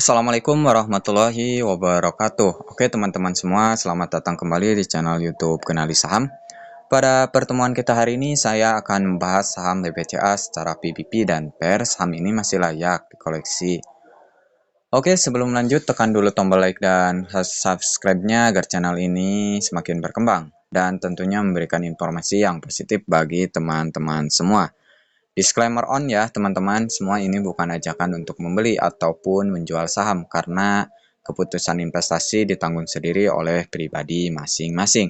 Assalamualaikum warahmatullahi wabarakatuh. Oke teman-teman semua, selamat datang kembali di channel YouTube Kenali Saham. Pada pertemuan kita hari ini, saya akan membahas saham BBCA secara PBP dan pair. Saham ini masih layak dikoleksi. Oke, sebelum lanjut, tekan dulu tombol like dan subscribe-nya agar channel ini semakin berkembang. Dan tentunya memberikan informasi yang positif bagi teman-teman semua. Disclaimer on ya teman-teman, semua ini bukan ajakan untuk membeli ataupun menjual saham karena keputusan investasi ditanggung sendiri oleh pribadi masing-masing.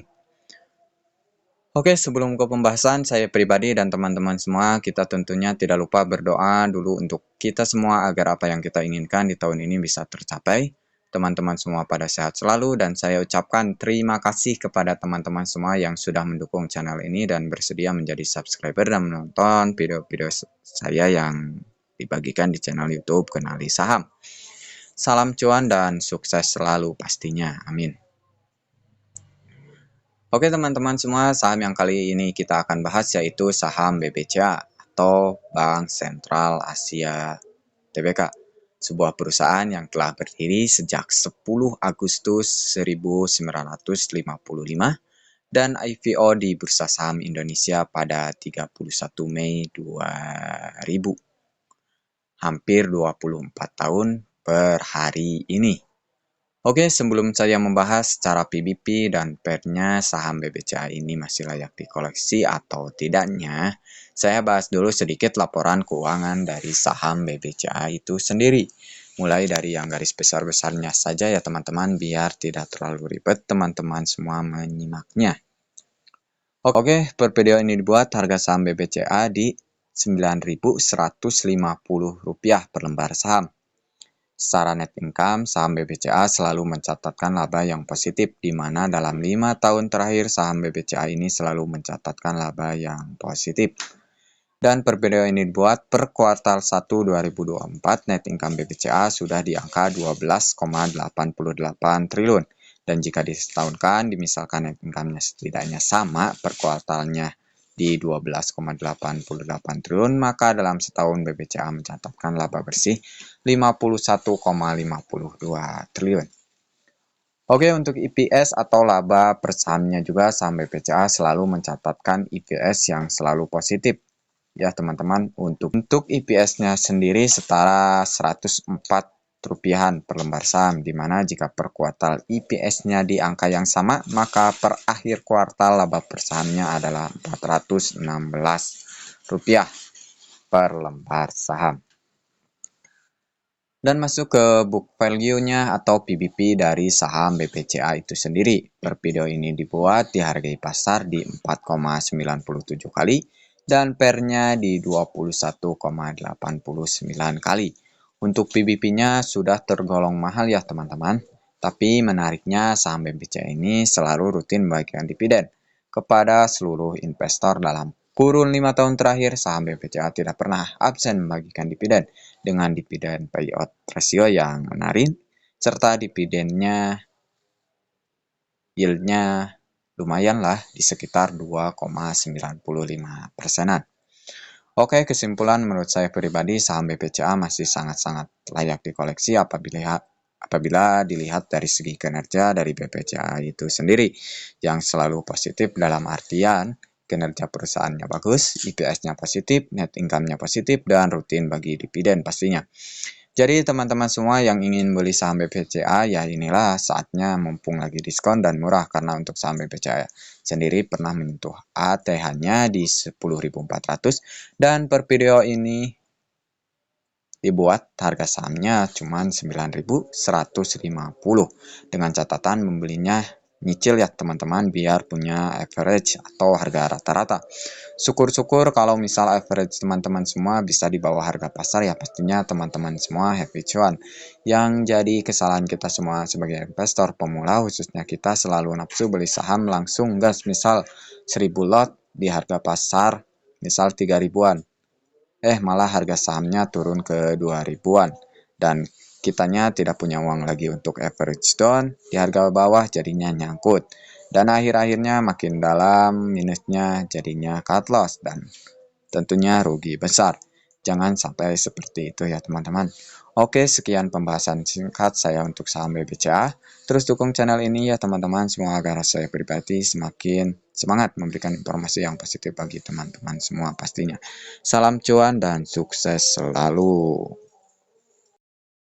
Oke, sebelum ke pembahasan, saya pribadi dan teman-teman semua, kita tentunya tidak lupa berdoa dulu untuk kita semua agar apa yang kita inginkan di tahun ini bisa tercapai. Teman-teman semua pada sehat selalu dan saya ucapkan terima kasih kepada teman-teman semua yang sudah mendukung channel ini dan bersedia menjadi subscriber dan menonton video-video saya yang dibagikan di channel YouTube Kenali Saham. Salam cuan dan sukses selalu pastinya. Amin. Oke teman-teman semua, saham yang kali ini kita akan bahas yaitu saham BBCA atau Bank Sentral Asia Tbk. Sebuah perusahaan yang telah berdiri sejak 10 Agustus 1955 dan IPO di Bursa Saham Indonesia pada 31 Mei 2000. Hampir 24 tahun per hari ini. Oke, sebelum saya membahas cara PBP dan pair-nya saham BBCA ini masih layak dikoleksi atau tidaknya, saya bahas dulu sedikit laporan keuangan dari saham BBCA itu sendiri. Mulai dari yang garis besar-besarnya saja ya teman-teman, biar tidak terlalu ribet teman-teman semua menyimaknya. Oke, per video ini dibuat harga saham BBCA di Rp9.150 per lembar saham. Secara net income, saham BBCA selalu mencatatkan laba yang positif, di mana dalam 5 tahun terakhir saham BBCA ini selalu mencatatkan laba yang positif. Dan per video ini dibuat per kuartal 1 2024, net income BBCA sudah di angka 12,88 triliun. Dan jika disetahunkan, dimisalkan net income-nya setidaknya sama per kuartalnya di 12,88 triliun, maka dalam setahun BBCA mencatatkan laba bersih 51,52 triliun. Oke, untuk EPS atau laba per sahamnya juga saham BBCA selalu mencatatkan EPS yang selalu positif. Ya teman-teman, untuk EPS-nya sendiri setara 104 rupiahan per lembar saham, dimana jika per kuartal EPS-nya di angka yang sama, maka per akhir kuartal laba per sahamnya adalah 416 rupiah per lembar saham. Dan masuk ke book value-nya atau PBP dari saham BBCA itu sendiri. Per video ini dibuat dihargai pasar di 4,97 kali dan pair-nya di 21,89 kali. Untuk PBP-nya sudah tergolong mahal ya teman-teman. Tapi menariknya saham BBCA ini selalu rutin membagikan dividen kepada seluruh investor dalam kurun 5 tahun terakhir. Saham BBCA tidak pernah absen membagikan dividen dengan dividen payout ratio yang menarik serta dividennya yield-nya lumayan lah di sekitar 2,95%. Oke, kesimpulan menurut saya pribadi saham BBCA masih sangat-sangat layak dikoleksi apabila dilihat dari segi kinerja dari BBCA itu sendiri yang selalu positif dalam artian kinerja perusahaannya bagus, EPS-nya positif, net income-nya positif, dan rutin bagi dividen pastinya. Jadi teman-teman semua yang ingin beli saham BBCA, ya inilah saatnya mumpung lagi diskon dan murah karena untuk saham BBCA sendiri pernah menyentuh ATH-nya di 10.400 dan per video ini dibuat harga sahamnya cuma 9.150 dengan catatan membelinya nyicil ya teman-teman biar punya average atau harga rata-rata. Syukur-syukur kalau misal average teman-teman semua bisa di bawah harga pasar ya pastinya teman-teman semua happy cuan. Yang jadi kesalahan kita semua sebagai investor pemula khususnya kita selalu nafsu beli saham langsung gas misal 1000 lot di harga pasar misal 3 ribuan. Malah harga sahamnya turun ke 2 ribuan dan kitanya tidak punya uang lagi untuk average down di harga bawah jadinya nyangkut dan akhir-akhirnya makin dalam minusnya jadinya cut loss dan tentunya rugi besar. Jangan sampai seperti itu ya teman-teman. Oke, sekian pembahasan singkat saya untuk saham BBCA. Terus dukung channel ini ya teman-teman, semua agar saya pribadi semakin semangat memberikan informasi yang positif bagi teman-teman semua pastinya. Salam cuan dan sukses selalu.